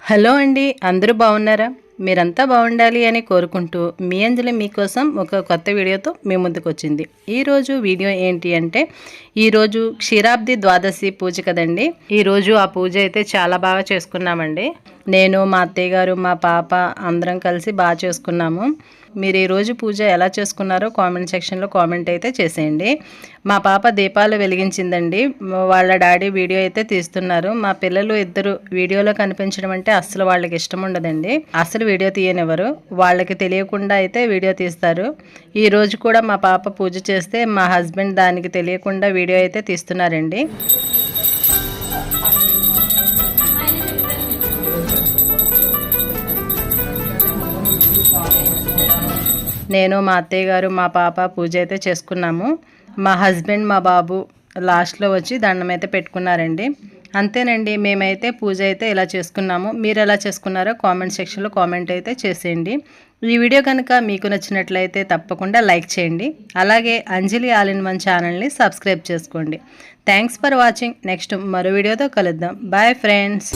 Hello అండి, అందరూ బాగున్నారా? మీరంతా బాగుండాలి అని కోరుకుంటూ మీ అంజలి మీకోసం ఒక కొత్త వీడియోతో మీ ముందుకు వచ్చింది. ఈరోజు వీడియో ఏంటి అంటే, ఈరోజు క్షీరాబ్ది ద్వాదశి పూజ కదండి. ఈరోజు ఆ పూజ అయితే చాలా బాగా చేసుకున్నామండి. నేను, మా అత్తయ్య గారు, మా పాప అందరం కలిసి బాగా చేసుకున్నాము. మీరు ఈరోజు పూజ ఎలా చేసుకున్నారో కామెంట్ సెక్షన్లో కామెంట్ అయితే చేసేయండి. మా పాప దీపాలు వెలిగించిందండి. వాళ్ళ డాడీ వీడియో అయితే తీస్తున్నారు. మా పిల్లలు ఇద్దరు వీడియోలో కనిపించడం అంటే అస్సలు వాళ్ళకి ఇష్టం ఉండదండి. అసలు వీడియో తీయనివ్వరు. వాళ్ళకి తెలియకుండా అయితే వీడియో తీస్తారు. ఈ రోజు కూడా మా పాప పూజ చేస్తే మా హస్బెండ్ దానికి తెలియకుండా వీడియో అయితే తీస్తున్నారండి. నేను, మా అత్తయ్య గారు, మా పాప పూజ అయితే చేసుకున్నాము. మా హస్బెండ్, మా బాబు లాస్ట్లో వచ్చి దండం అయితే పెట్టుకున్నారండి. అంతేనండి, మేమైతే పూజ అయితే ఇలా చేసుకున్నాము. మీరు ఎలా చేసుకున్నారో కామెంట్ సెక్షన్లో కామెంట్ అయితే చేసేయండి. ఈ వీడియో కనుక మీకు నచ్చినట్లయితే తప్పకుండా లైక్ చేయండి. అలాగే అంజలి ఆల్ ఇన్ వన్ ఛానల్ని సబ్స్క్రైబ్ చేసుకోండి. Thanks for watching. నెక్స్ట్ మరో వీడియోతో కలుద్దాం. Bye friends.